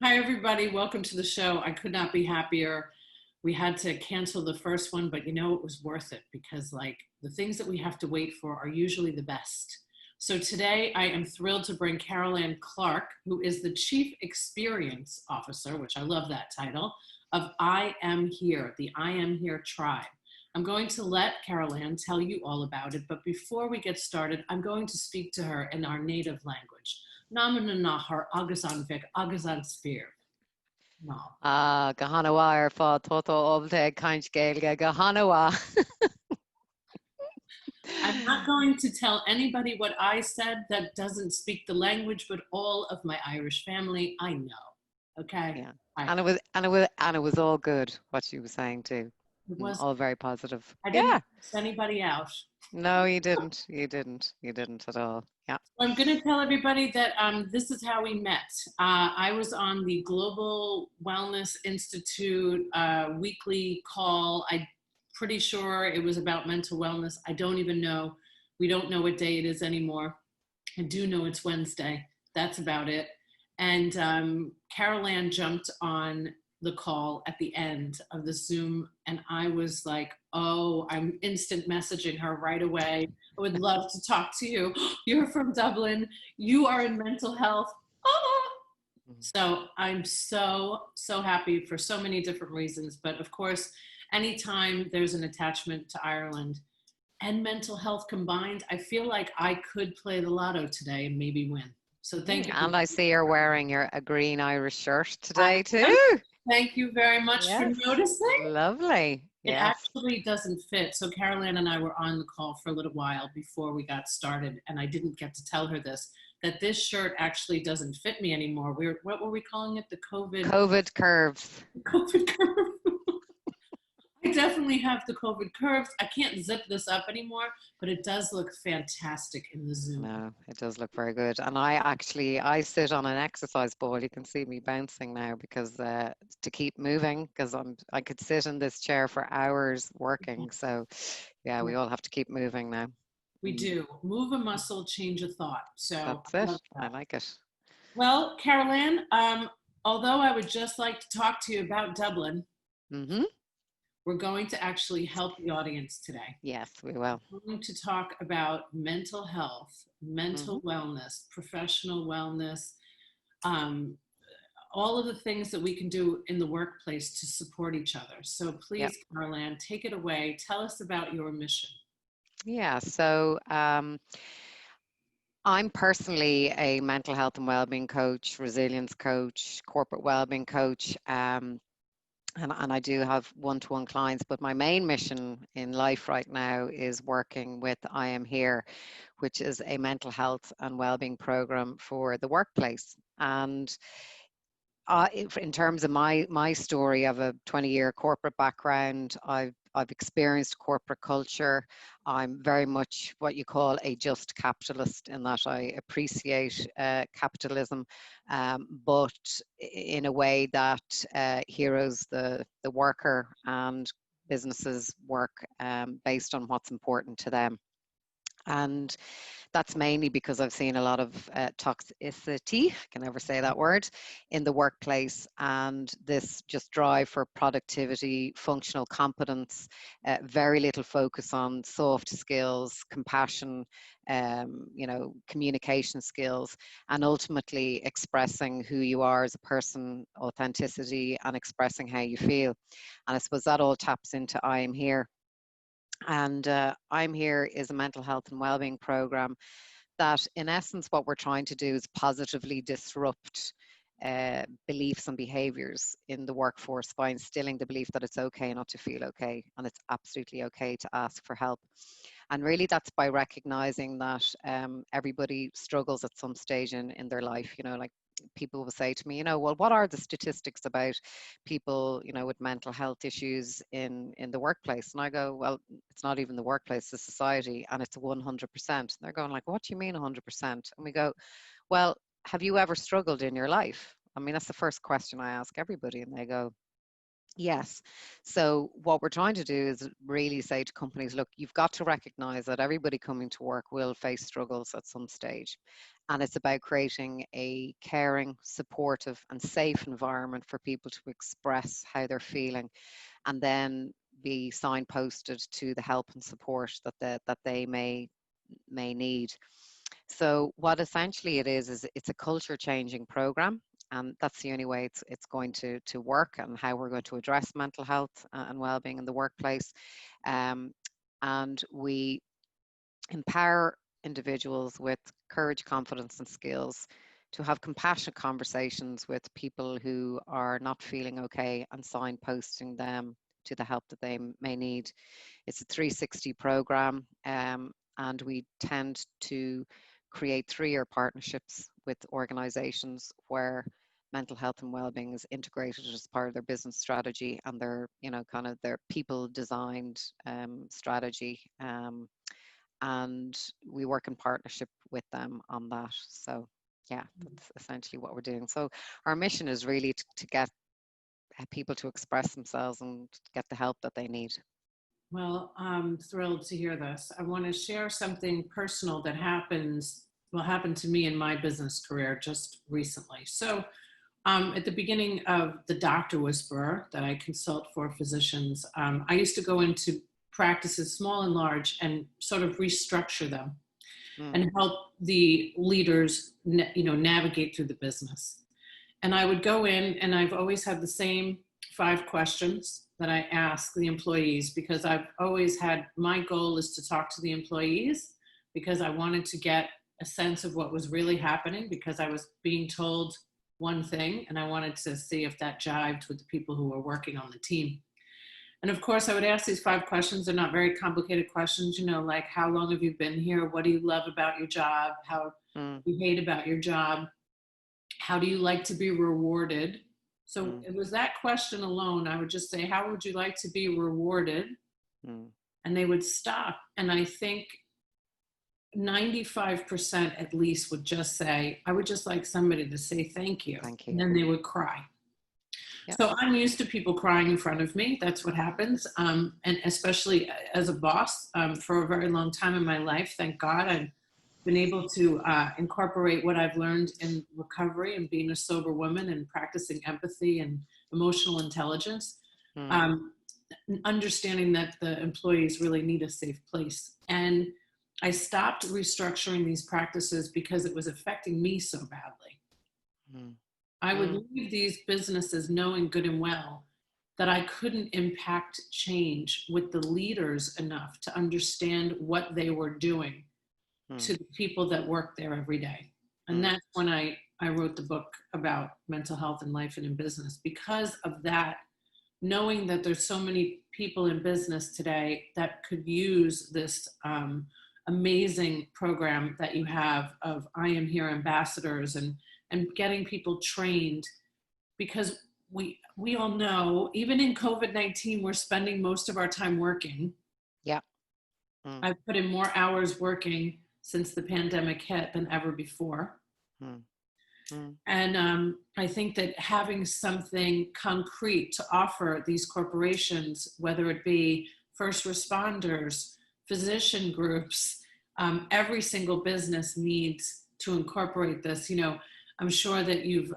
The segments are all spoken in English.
Hi, everybody. Welcome to the show. I could not be happier. We had to cancel the first one, but it was worth it because, like, the things that we have to wait for are usually the best. So today I am thrilled to bring Carole Ann Clarke, who is the Chief Experience Officer, which I love that title, of IAmHere, the IAmHere tribe. I'm going to let Carole Ann tell you all about it, but before we get started, I'm going to speak to her in our native language. Naman nahar agazan vik agazan spear. No. Gahanawa ar fá toto obte kaint gaelge Gahanawa. I'm not going to tell anybody what I said that doesn't speak the language, but all of my Irish family, I know. Okay? Yeah. I, And it was all good what she was saying too. it was, All very positive. I didn't Yeah. miss anybody out. No, you didn't. You didn't. You didn't at all. Yeah. I'm going to tell everybody that this is how we met. I was on the Global Wellness Institute weekly call. I'm pretty sure it was about mental wellness. I don't even know. We don't know what day it is anymore. I do know it's Wednesday. That's about it. And Carole Ann jumped on the call at the end of the Zoom, and I was like, oh, I'm instant messaging her right away. I would love to talk to you. You're from Dublin. You are in mental health. Oh. So I'm so happy for so many different reasons. But of course, anytime there's an attachment to Ireland and mental health combined, I feel like I could play the lotto today and maybe win. So thank you. And I see you're wearing a green Irish shirt I today too. am. Thank you very much for Yes. noticing. Lovely. It Yes. actually doesn't fit. So Carole Ann and I were on the call for a little while before we got started, and I didn't get to tell her this, that this shirt actually doesn't fit me anymore. What were we calling it? The COVID curves. COVID curve. I definitely have the COVID curves. I can't zip this up anymore, but it does look fantastic in the Zoom. No, it does look very good. And I sit on an exercise ball. You can see me bouncing now because to keep moving, because I could sit in this chair for hours working. So yeah, we all have to keep moving now. We do. Move a muscle, change a thought. So That's I it. love I that. like it. Well, Carole Ann, although I would just like to talk to you about Dublin, Mm-hmm. we're going to actually help the audience today. Yes, we will. We're going to talk about mental health, mental wellness, professional wellness, um, all of the things that we can do in the workplace to support each other. So please, Yep. Carole Ann, take it away. Tell us about your mission. Yeah. So I'm personally a mental health and wellbeing coach, resilience coach, corporate wellbeing coach. And I do have one-to-one clients, but my main mission in life right now is working with IAmHere, which is a mental health and wellbeing program for the workplace. And in terms of my story, I have a 20-year corporate background. I've experienced corporate culture. I'm very much what you call a just capitalist in that I appreciate capitalism, but in a way that heroes the worker, and businesses work based on what's important to them. And that's mainly because I've seen a lot of toxicity, I can never say that word, in the workplace, and this just drive for productivity, functional competence, very little focus on soft skills, compassion, communication skills, and ultimately expressing who you are as a person, authenticity, and expressing how you feel. And I suppose that all taps into IAmHere. And IAmHere is a mental health and wellbeing program that, in essence, what we're trying to do is positively disrupt beliefs and behaviors in the workforce by instilling the belief that it's okay not to feel okay, and it's absolutely okay to ask for help. And really, that's by recognizing that everybody struggles at some stage in their life. Like, people will say to me, well, what are the statistics about people, with mental health issues in the workplace? And I go, well, it's not even the workplace, the society, and it's 100%. And they're going like, what do you mean 100%? And we go, well, have you ever struggled in your life? I mean, that's the first question I ask everybody. And they go, Yes. So what we're trying to do is really say to companies, look, you've got to recognize that everybody coming to work will face struggles at some stage. And it's about creating a caring, supportive, and safe environment for people to express how they're feeling, and then be signposted to the help and support that they may need. So what essentially it is it's a culture changing program, and that's the only way it's going to work, and how we're going to address mental health and well-being in the workplace. Um, and we empower individuals with courage, confidence, and skills to have compassionate conversations with people who are not feeling okay, and signposting them to the help that they may need. It's a 360 program, and we tend to create 3-year partnerships with organizations where mental health and well-being is integrated as part of their business strategy and their, kind of their people designed strategy. And we work in partnership with them on that. So yeah, that's essentially what we're doing. So our mission is really to get people to express themselves and get the help that they need. Well, I'm thrilled to hear this. I want to share something personal that happened to me in my business career just recently. So, at the beginning of the Doctor Whisperer that I consult for physicians, I used to go into practices, small and large, and sort of restructure them Mm, and help the leaders, navigate through the business. And I would go in, and I've always had the same 5 questions that I ask the employees, because I've always had, my goal is to talk to the employees, because I wanted to get a sense of what was really happening, because I was being told one thing and I wanted to see if that jived with the people who were working on the team. And of course, I would ask these 5 questions. They're not very complicated questions, like how long have you been here? What do you love about your job? How mm, do you hate about your job? How do you like to be rewarded? So mm, it was that question alone. I would just say, how would you like to be rewarded? mm. And they would stop. And I think 95% at least would just say, I would just like somebody to say thank you. Thank And you. then they would cry. Yeah. So I'm used to people crying in front of me. That's what happens. And especially as a boss, for a very long time in my life, thank God, I've been able to incorporate what I've learned in recovery and being a sober woman and practicing empathy and emotional intelligence, Mm, um, understanding that the employees really need a safe place. And I stopped restructuring these practices because it was affecting me so badly. mm, I would mm, leave these businesses knowing good and well that I couldn't impact change with the leaders enough to understand what they were doing mm, to the people that work there every day. And mm. that's when I wrote the book about mental health in life and in business, because of that, knowing that there's so many people in business today that could use this amazing program that you have of IAmHere Ambassadors, and getting people trained, because we all know, even in COVID-19, we're spending most of our time working. Yeah. Mm, I've put in more hours working since the pandemic hit than ever before. mm, mm. And I think that having something concrete to offer these corporations, whether it be first responders, physician groups, every single business needs to incorporate this. I'm sure that you've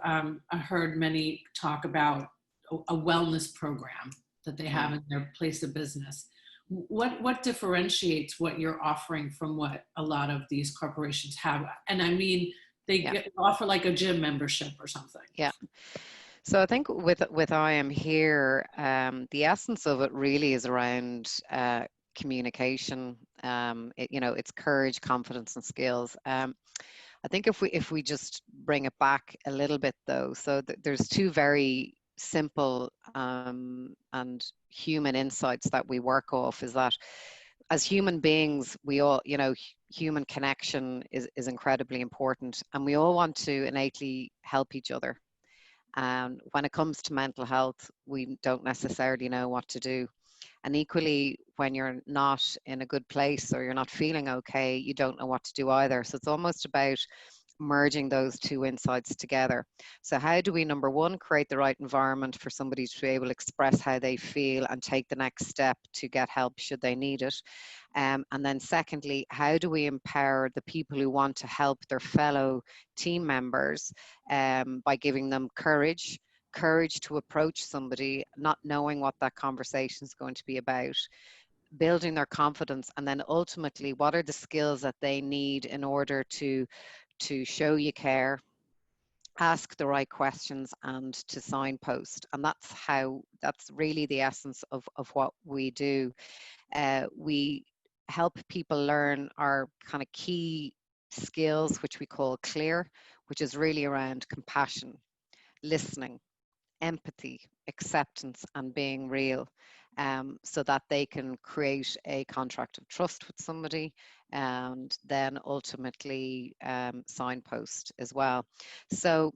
heard many talk about a wellness program that they have Mm. in their place of business. What differentiates what you're offering from what a lot of these corporations have? And I mean, Yeah. offer like a gym membership or something. Yeah. So I think with I Am Here, the essence of it really is around communication. It's courage, confidence, and skills. I think if we just bring it back a little bit though, so there's 2 very simple and human insights that we work off, is that as human beings, we all, human connection is incredibly important, and we all want to innately help each other. And when it comes to mental health, we don't necessarily know what to do. And equally, when you're not in a good place or you're not feeling okay, you don't know what to do either. So it's almost about merging those two insights together. So how do we, number one, create the right environment for somebody to be able to express how they feel and take the next step to get help should they need it? And then secondly, how do we empower the people who want to help their fellow team members by giving them courage to approach somebody, not knowing what that conversation is going to be about, building their confidence, and then ultimately, what are the skills that they need in order to show you care, ask the right questions, and to signpost. And that's really the essence of what we do. We help people learn our kind of key skills, which we call CLEAR, which is really around compassion, listening, empathy, acceptance, and being real, so that they can create a contract of trust with somebody, and then ultimately signpost as well. So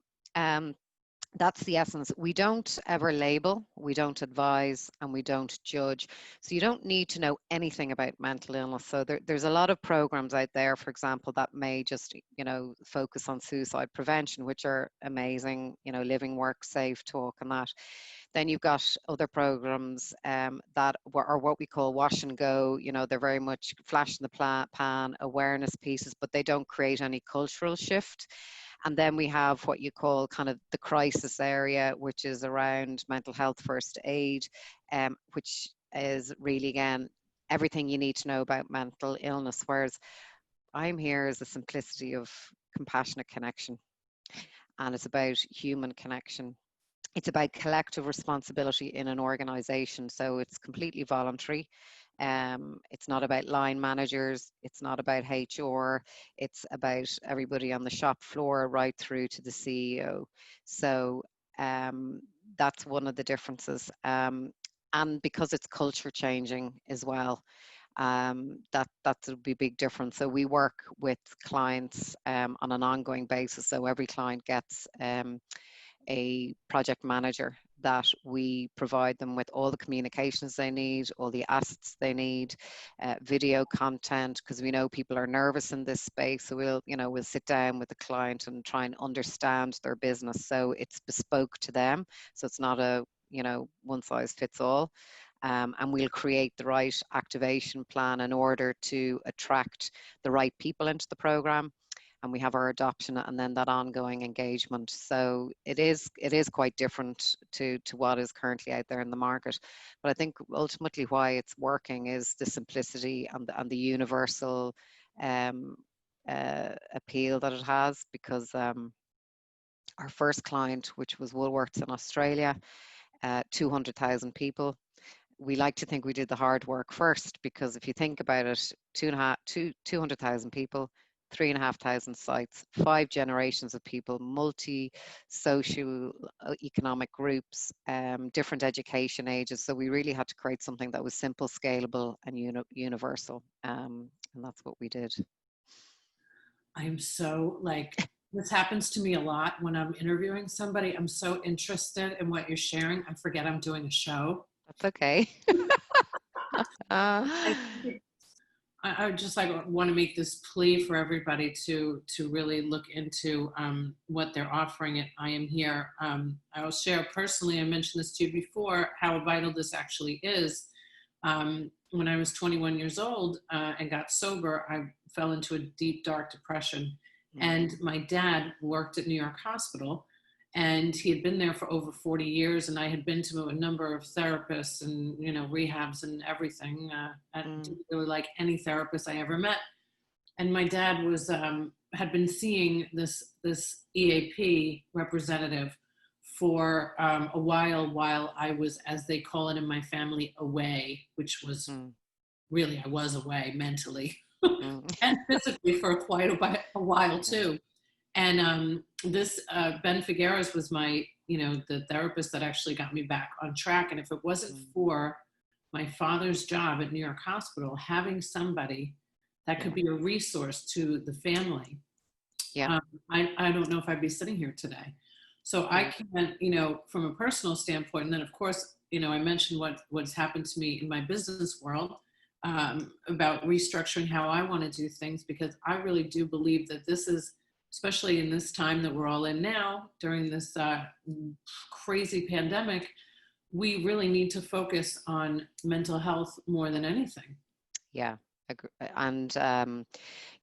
that's the essence. We don't ever label, we don't advise, and we don't judge. So you don't need to know anything about mental illness. So there's a lot of programs out there, for example, that may just, focus on suicide prevention, which are amazing, living, work, safe, talk, and that. Then you've got other programs that are what we call wash and go. They're very much flash in the pan, awareness pieces, but they don't create any cultural shift. And then we have what you call kind of the crisis area, which is around mental health first aid, which is really, again, everything you need to know about mental illness. Whereas IAmHere is the simplicity of compassionate connection, and it's about human connection. It's about collective responsibility in an organization. So it's completely voluntary. It's not about line managers. It's not about HR. It's about everybody on the shop floor right through to the CEO. So that's one of the differences. And because it's culture changing as well, that would be a big difference. So we work with clients on an ongoing basis. So every client gets a project manager that we provide them with all the communications they need, all the assets they need, video content, because we know people are nervous in this space. So we'll sit down with the client and try and understand their business. So it's bespoke to them. So it's not a, one size fits all. And we'll create the right activation plan in order to attract the right people into the program. And we have our adoption and then that ongoing engagement. So it is quite different to what is currently out there in the market. But I think ultimately why it's working is the simplicity and the universal appeal that it has, because our first client, which was Woolworths in Australia, 200,000 people. We like to think we did the hard work first, because if you think about it, 200,000 people, 3,500 sites, 5 generations of people, multi-social economic groups, different education ages. So we really had to create something that was simple, scalable, and universal. And that's what we did. I'm so this happens to me a lot when I'm interviewing somebody. I'm so interested in what you're sharing. I forget I'm doing a show. That's okay. I would just want to make this plea for everybody to really look into what they're offering at IAmHere. I will share personally, I mentioned this to you before, how vital this actually is. When I was 21 years old and got sober, I fell into a deep, dark depression. And my dad worked at New York Hospital, and he had been there for over 40 years. And I had been to a number of therapists and, rehabs and everything. I didn't really like any therapist I ever met. And my dad was, had been seeing this EAP representative for a while I was, as they call it in my family, away, which was really, I was away mentally and physically for quite a while too. And this Ben Figueres was my, the therapist that actually got me back on track. And if it wasn't for my father's job at New York Hospital, having somebody that could be a resource to the family, I don't know if I'd be sitting here today. So I can, from a personal standpoint, and then of course, I mentioned what's happened to me in my business world about restructuring how I want to do things, because I really do believe that this is especially in this time that we're all in now during this crazy pandemic, we really need to focus on mental health more than anything. Yeah. And the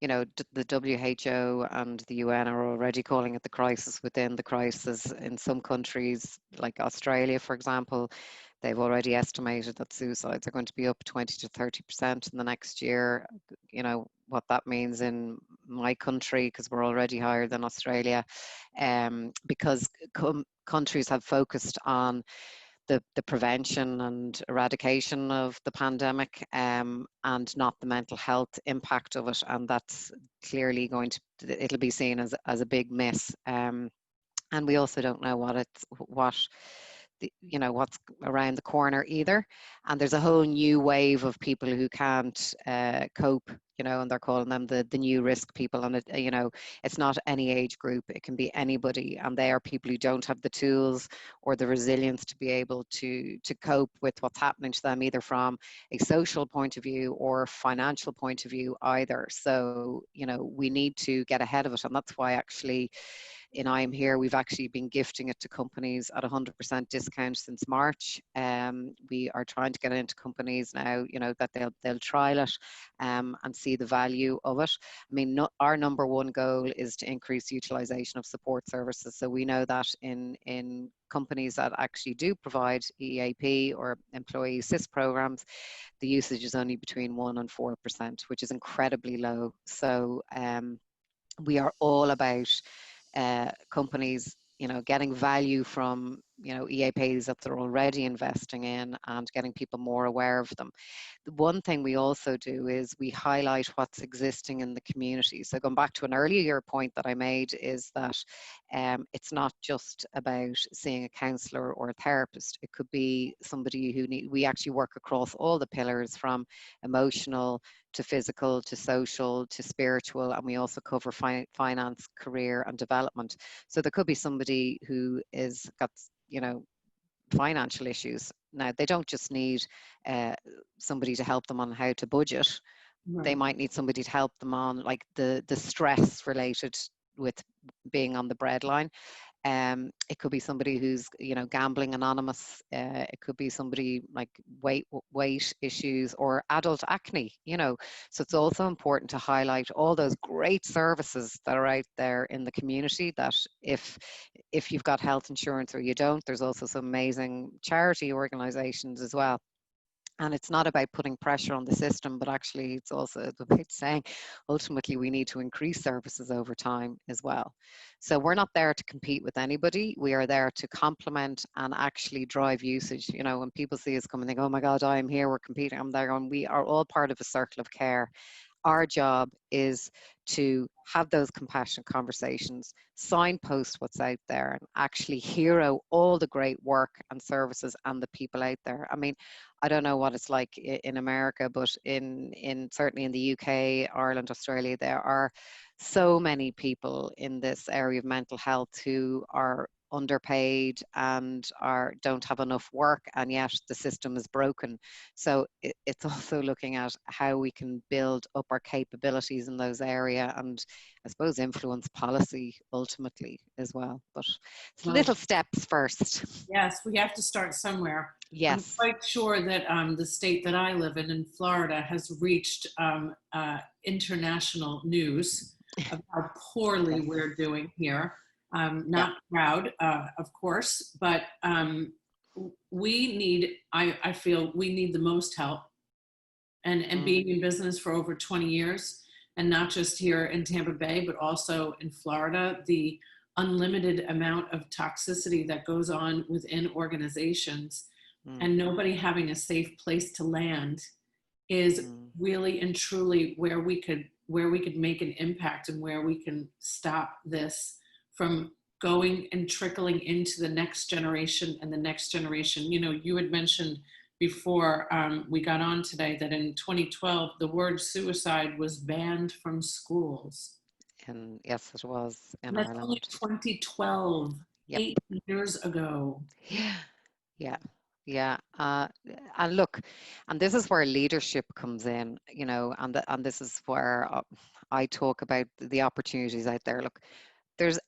WHO and the UN are already calling it the crisis within the crisis. In some countries, like Australia, for example, they've already estimated that suicides are going to be up 20 to 30% in the next year. You know what that means in my country, because we're already higher than Australia, because countries have focused on the prevention and eradication of the pandemic, and not the mental health impact of it. And that's clearly it'll be seen as a big miss. And we also don't know what's around the corner either. And there's a whole new wave of people who can't cope, and they're calling them the new risk people. And it's not any age group, it can be anybody, and they are people who don't have the tools or the resilience to be able to cope with what's happening to them, either from a social point of view or financial point of view either. So we need to get ahead of it, and that's why actually in IAmHere, we've actually been gifting it to companies at 100% discount since March. We are trying to get it into companies now, that they'll trial it and see the value of it. I mean, our number one goal is to increase utilization of support services. So we know that in companies that actually do provide EAP or employee assist programs, the usage is only between 1% and 4%, which is incredibly low. So we are all about companies, getting value from, EAPs that they're already investing in, and getting people more aware of them. The one thing we also do is we highlight what's existing in the community. So going back to an earlier point that I made, is that it's not just about seeing a counsellor or a therapist. It could be somebody we actually work across all the pillars, from emotional to physical to social to spiritual, and we also cover finance, career and development. So there could be somebody who is got financial issues. Now, they don't just need somebody to help them on how to budget. Right. They might need somebody to help them on like the stress related with being on the breadline. It could be somebody who's gambling anonymous. It could be somebody like weight issues or adult acne. So it's also important to highlight all those great services that are out there in the community, that if you've got health insurance or you don't, there's also some amazing charity organizations as well. And it's not about putting pressure on the system, but actually it's also about saying ultimately we need to increase services over time as well. So we're not there to compete with anybody. We are there to complement and actually drive usage. When people see us come and think, oh my God, I'm here, we're competing, I'm there going, we are all part of a circle of care. Our job is to have those compassionate conversations, signpost what's out there, and actually hero all the great work and services and the people out there. I mean, I don't know what it's like in America, but in certainly in the UK, Ireland, Australia, there are so many people in this area of mental health who are underpaid and don't have enough work, and yet the system is broken. So it's also looking at how we can build up our capabilities in those areas, and I suppose influence policy ultimately as well. But it's little steps first. Yes, we have to start somewhere. Yes. I'm quite sure that the state that I live in Florida, has reached international news of how poorly we're doing here. Not proud, of course, but I feel we need the most help. And being in business for over 20 years, and not just here in Tampa Bay, but also in Florida, the unlimited amount of toxicity that goes on within organizations, and nobody having a safe place to land, is really and truly where we could make an impact, and where we can stop this from going and trickling into the next generation and the next generation. You had mentioned before we got on today that in 2012 the word suicide was banned from schools. And yes, it was in That's Ireland. only 2012, Yep. 8 years ago. Yeah. And look, and this is where leadership comes in, and this is where I talk about the opportunities out there. Look, there's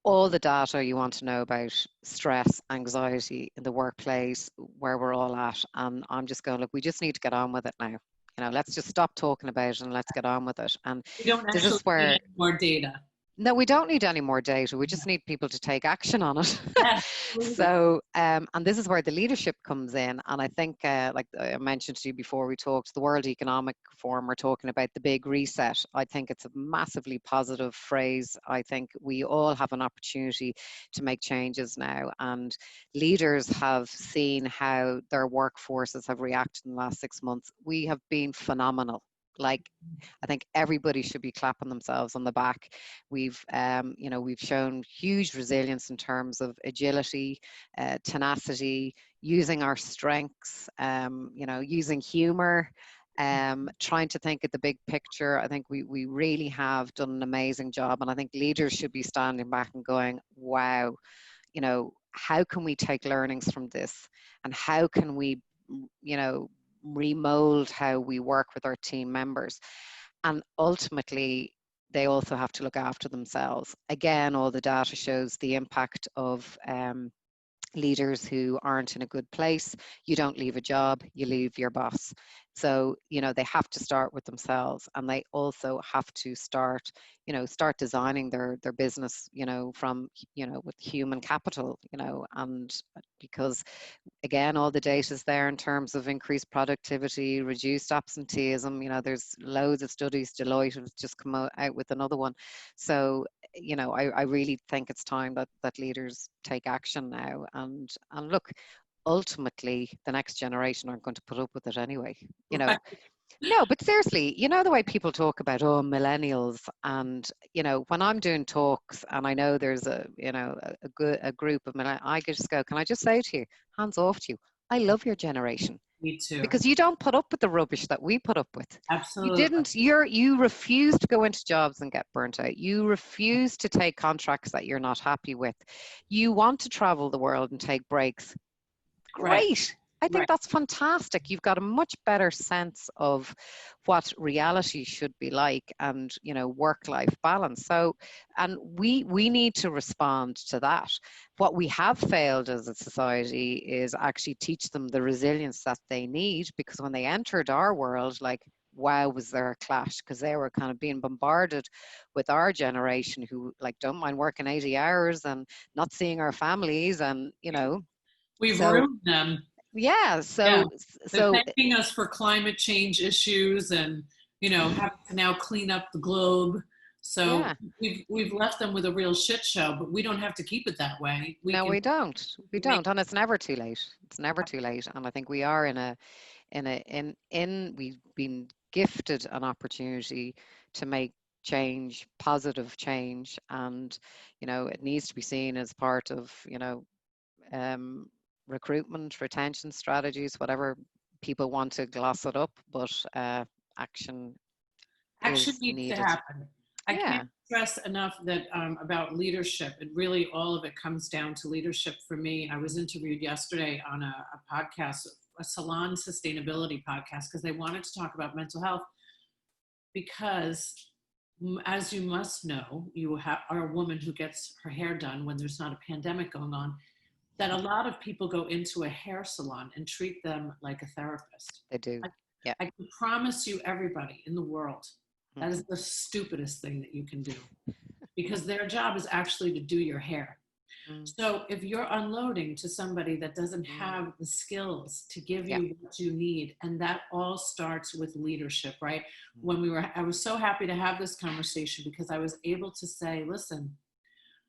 all the data you want to know about stress, anxiety in the workplace, where we're all at. And I'm just going, look, we just need to get on with it now. Let's just stop talking about it and let's get on with it. And We don't this actually is where, need more data. no, we don't need any more data. We just need people to take action on it. Yeah, So, and this is where the leadership comes in. And I think, like I mentioned to you before we talked, the World Economic Forum, we're talking about the big reset. I think it's a massively positive phrase. I think we all have an opportunity to make changes now. And leaders have seen how their workforces have reacted in the last 6 months. We have been phenomenal. Like, I think everybody should be clapping themselves on the back. We've shown huge resilience in terms of agility, tenacity, using our strengths, using humor, trying to think of the big picture. I think we really have done an amazing job. And I think leaders should be standing back and going, wow, how can we take learnings from this? And how can we, remold how we work with our team members? And ultimately, they also have to look after themselves. Again, all the data shows the impact of leaders who aren't in a good place. You don't leave a job, you leave your boss. So, they have to start with themselves, and they also have to start designing their business, from, with human capital, and because again, all the data is there in terms of increased productivity, reduced absenteeism. There's loads of studies. Deloitte has just come out with another one. So, I really think it's time that leaders take action now. And look, ultimately, the next generation aren't going to put up with it anyway. right. No, but seriously, the way people talk about, oh, millennials, and when I'm doing talks, and I know there's a group of millennials, I just go, can I just say to you, hands off to you, I love your generation, Me too. because you don't put up with the rubbish that we put up with. Absolutely. You refuse to go into jobs and get burnt out. You refuse to take contracts that you're not happy with. You want to travel the world and take breaks. Right. Great. I think Right. that's fantastic. You've got a much better sense of what reality should be like, and work-life balance. So, and we need to respond to that. What we have failed as a society is actually teach them the resilience that they need, because when they entered our world, like, wow, was there a clash, because they were kind of being bombarded with our generation who, like, don't mind working 80 hours and not seeing our families, and We've so ruined them. yeah, Yeah. so They're so thanking us for climate change issues and, having to now clean up the globe. So yeah, we've left them with a real shit show, but we don't have to keep it that way. We no, can we don't. We make don't, and it's never too late. It's never too late, and I think we are we've been gifted an opportunity to make change, positive change, and it needs to be seen as part of um, recruitment, retention strategies, whatever people want to gloss it up, but action action is needs to needed. happen. I Yeah. can't stress enough that about leadership. And really, all of it comes down to leadership for me. I was interviewed yesterday on a podcast, a salon sustainability podcast, because they wanted to talk about mental health. Because, as you must know, are a woman who gets her hair done when there's not a pandemic going on. That a lot of people go into a hair salon and treat them like a therapist. They do. I, Yeah. I can promise you, everybody in the world, that is Mhm. the stupidest thing that you can do, because their job is actually to do your hair. Mm, So if you're unloading to somebody that doesn't mm. have the skills to give Yeah. you what you need, and that all starts with leadership, right? Mm. I was so happy to have this conversation, because I was able to say, listen,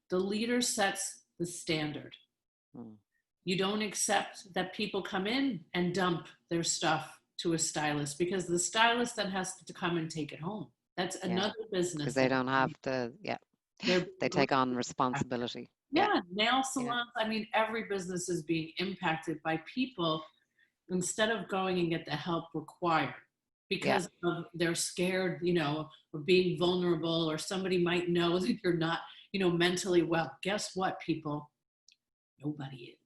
the leader sets the standard. Mm. You don't accept that people come in and dump their stuff to a stylist, because the stylist then has to come and take it home. That's Yeah. another Because business they that don't have the, yeah, they're they being take on responsibility. Yeah. yeah, nail Yeah. salons. I mean, every business is being impacted by people, instead of going and get the help required, Yeah. because of they're scared, of being vulnerable, or somebody might know that you're not, mentally well. Guess what, people? Nobody is.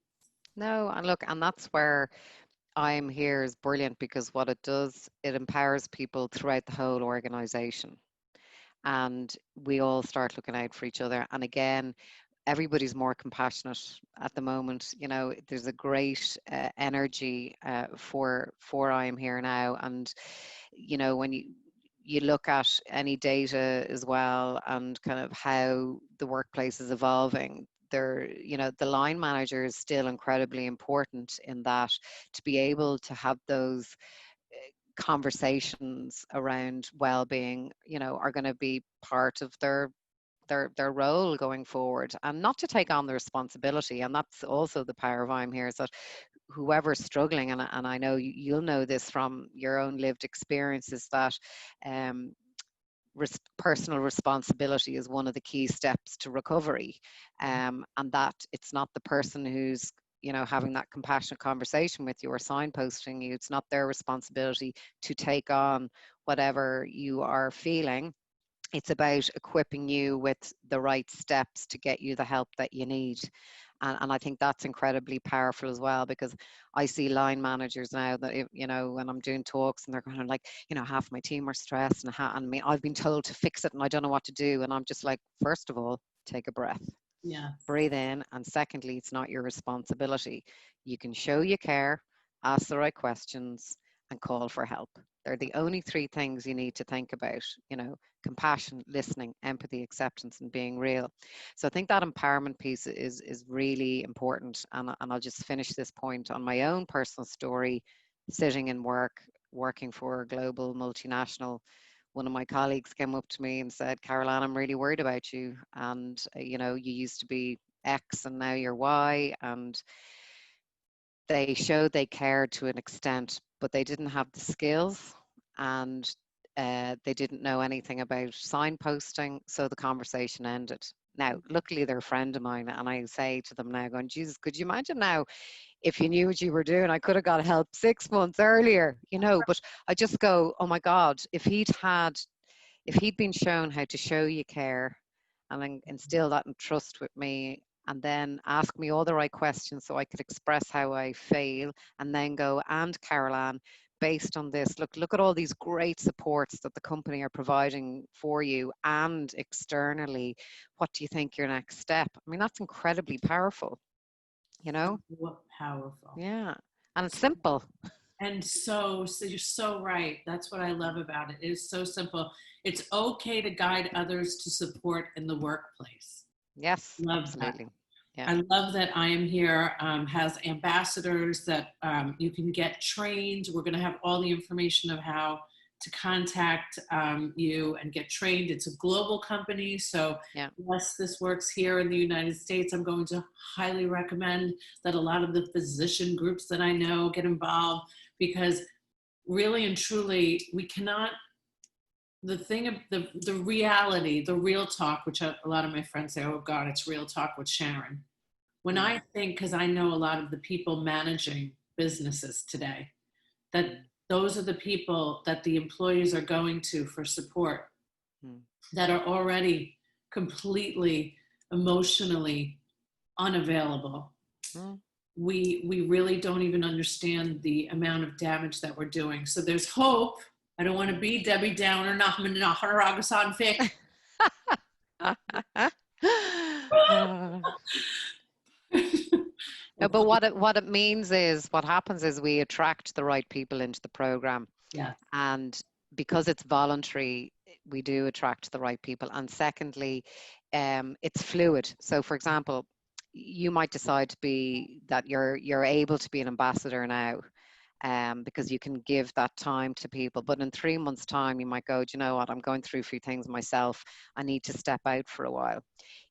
No, and look, and that's where I'm here is brilliant, because what it does, it empowers people throughout the whole organization. and we all start looking out for each other. And again, everybody's more compassionate at the moment. You know, there's a great energy for I Am Here Now. And you know, when you look at any data as well, and kind of how the workplace is evolving, there, you know, the line manager is still incredibly important in that, to be able to have those conversations around well-being, you know, are going to be part of their role going forward, and not to take on the responsibility. And that's also the power of I'm Here, is that whoever's struggling, and I know you'll know this from your own lived experiences, that um, personal responsibility is one of the key steps to recovery, and that it's not the person who's, you know, having that compassionate conversation with you or signposting you, it's not their responsibility to take on whatever you are feeling. It's about equipping you with the right steps to get you the help that you need. And I think that's incredibly powerful as well, because I see line managers now that, you know, when I'm doing talks and they're kind of like, you know, half my team are stressed, and me, I've been told to fix it and I don't know what to do. And I'm just like, first of all, take a breath. Yeah. Breathe in. And secondly, it's not your responsibility. You can show you care, ask the right questions, and call for help. They're the only three things you need to think about, you know: compassion, listening, empathy, acceptance, and being real. So I think that empowerment piece is really important. And I'll just finish this point on my own personal story. Sitting in work, working for a global multinational, one of my colleagues came up to me and said, Carole Ann, I'm really worried about you. And, you know, you used to be X and now you're Y. And they showed they cared to an extent, but they didn't have the skills, and they didn't know anything about signposting. So the conversation ended. Now, luckily, they're a friend of mine, and I say to them now, going, Jesus, could you imagine now if you knew what you were doing? I could have got help 6 months earlier, you know. But I just go, oh my God, if he'd been shown how to show you care and instill that in trust with me, and then ask me all the right questions so I could express how I feel, and then go, and Carole Ann, based on this, look at all these great supports that the company are providing for you and externally. What do you think your next step? I mean, that's incredibly powerful, you know? What powerful. Yeah. And it's simple. And so you're so right. That's what I love about it. It is so simple. It's okay to guide others to support in the workplace. Yes, Love that. absolutely. Yeah. I love that I Am Here has ambassadors that you can get trained. We're going to have all the information of how to contact you and get trained. It's a global company, so Yeah. unless this works here in the United States, I'm going to highly recommend that a lot of the physician groups that I know get involved, because really and truly, we cannot, the thing of the reality, the real talk, which a lot of my friends say, oh God, it's real talk with Sharon. When I think, because I know a lot of the people managing businesses today, that those are the people that the employees are going to for support, that are already completely emotionally unavailable. We really don't even understand the amount of damage that we're doing. So there's hope. I don't want to be Debbie Downer, Nachman Fick. No, but what it means is, what happens is we attract the right people into the program. Yeah. And because it's voluntary, we do attract the right people. And secondly, it's fluid. So for example, you might decide to be that you're able to be an ambassador now, because you can give that time to people. But in 3 months' time, you might go, do you know what, I'm going through a few things myself. I need to step out for a while.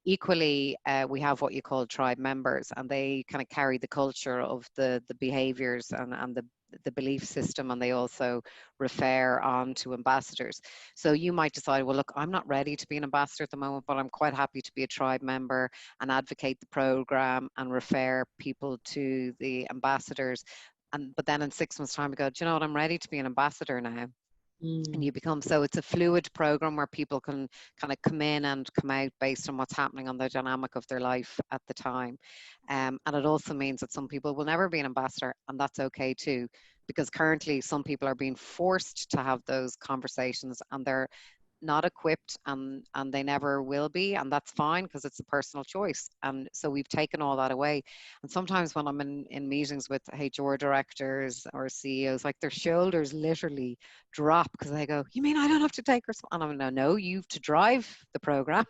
Equally, we have what you call tribe members, and they kind of carry the culture of the behaviors and the belief system, and they also refer on to ambassadors. So you might decide, well, look, I'm not ready to be an ambassador at the moment, but I'm quite happy to be a tribe member and advocate the program and refer people to the ambassadors. But then in 6 months' time, you go, do you know what, I'm ready to be an ambassador now. And you become, so it's a fluid program where people can kind of come in and come out based on what's happening on the dynamic of their life at the time. And it also means that some people will never be an ambassador, and that's okay too, because currently some people are being forced to have those conversations, and they're not equipped, and they never will be, and that's fine because it's a personal choice. And so we've taken all that away. And sometimes when I'm in meetings with HR directors or CEOs, like their shoulders literally drop because they go, "You mean I don't have to take her?" And I'm like, "No, you have to drive the program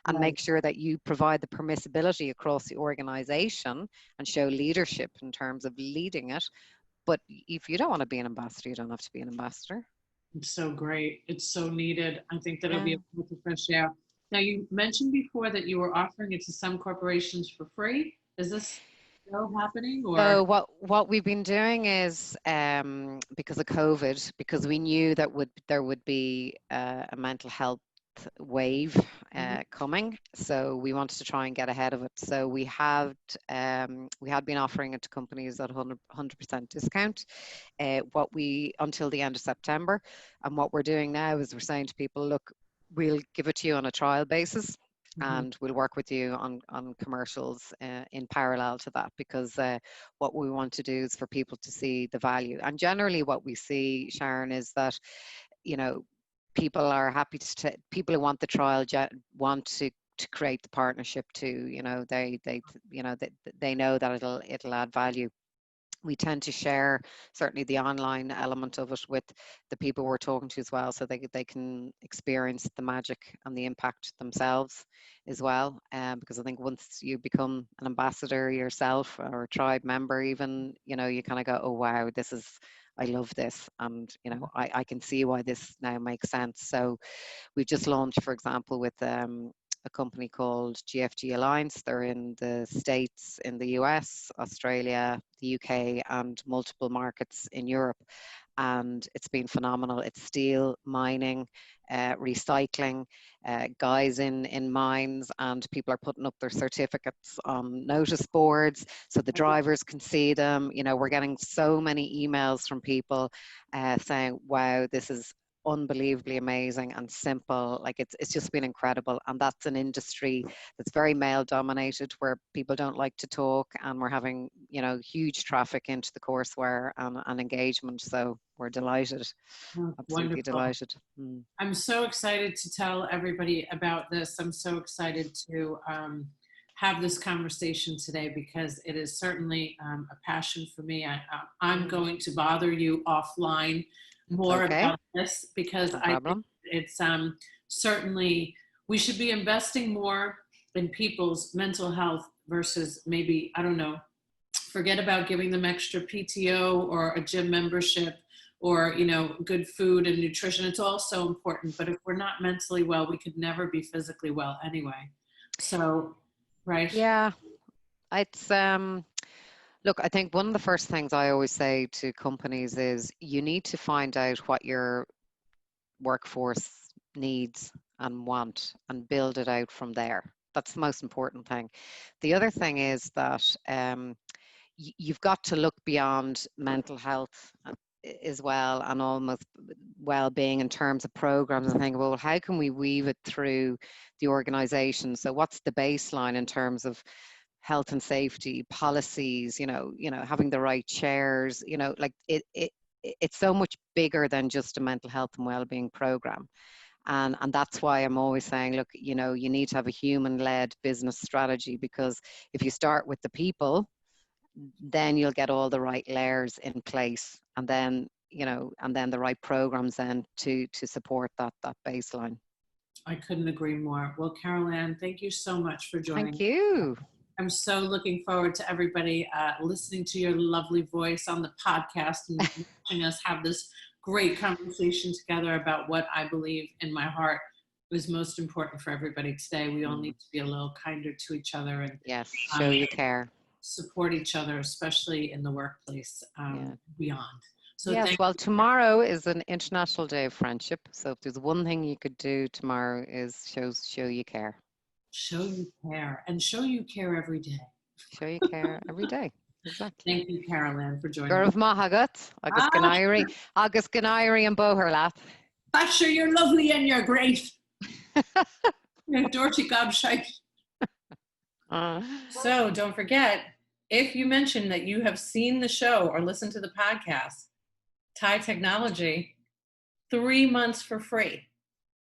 and Right. make sure that you provide the permissibility across the organization and show leadership in terms of leading it. But if you don't want to be an ambassador, you don't have to be an ambassador." It's so great. It's so needed. I think that it'll be Yeah. a breath of fresh air. Now, you mentioned before that you were offering it to some corporations for free. Is this still happening or? So what we've been doing is, because of COVID, because we knew that there would be a mental health wave Mhm. coming, so we wanted to try and get ahead of it. So we had been offering it to companies at 100% discount, until the end of September. And what we're doing now is we're saying to people, look, we'll give it to you on a trial basis, Mhm. and we'll work with you on commercials in parallel to that, because what we want to do is for people to see the value. And generally what we see, Sharon, is that, you know, people are happy to people who want the trial want to create the partnership too. You know, they know that it'll add value. We tend to share certainly the online element of it with the people we're talking to as well, so they can experience the magic and the impact themselves as well. Because I think once you become an ambassador yourself or a tribe member even, you know, you kind of go, oh wow, I love this, and you know, I can see why this now makes sense. So we've just launched, for example, with a company called GFG Alliance. They're in the States, in the US, Australia, the UK, and multiple markets in Europe. And it's been phenomenal. It's steel, mining, recycling, guys in mines, and people are putting up their certificates on notice boards so the drivers can see them. You know, we're getting so many emails from people saying, wow, this is unbelievably amazing and simple. Like it's just been incredible. And that's an industry that's very male dominated, where people don't like to talk, and we're having, you know, huge traffic into the courseware and engagement. So we're delighted, Oh, absolutely wonderful. delighted. I'm so excited to tell everybody about this. I'm so excited to have this conversation today because it is certainly a passion for me. I'm going to bother you offline It's more okay, about this because no I think problem. it's certainly, we should be investing more in people's mental health versus maybe, I don't know, forget about giving them extra PTO or a gym membership or, you know, good food and nutrition. It's all so important, but if we're not mentally well, we could never be physically well anyway. So, right. Yeah, it's look, I think one of the first things I always say to companies is you need to find out what your workforce needs and want and build it out from there. That's the most important thing. The other thing is that you've got to look beyond mental health as well, and almost well-being in terms of programs, and think, well, how can we weave it through the organization? So what's the baseline in terms of health and safety policies, having the right chairs, like it's so much bigger than just a mental health and well-being program. And that's why I'm always saying, look, you need to have a human-led business strategy, because if you start with the people, then you'll get all the right layers in place, and then the right programs then to support that baseline. I couldn't agree more. Well, Carole Ann, thank you so much for Thank joining. you. I'm so looking forward to everybody listening to your lovely voice on the podcast and watching us have this great conversation together about what I believe in my heart is most important for everybody today. We all need to be a little kinder to each other and Yes, show you care. support each other, especially in the workplace, Yeah. beyond. So Yes, thank well, tomorrow is an International Day of Friendship. So if there's one thing you could do tomorrow is show you care. Show you care and show you care every day. Show you care every day. Exactly. Thank you, Carole Ann, for joining me. Gurv Mahagat, agus Ganairi and Boherlath. Basher, you're lovely and you're great. You're Dorothy Gobshite. So don't forget, if you mention that you have seen the show or listened to the podcast, Thai Technology, 3 months for free.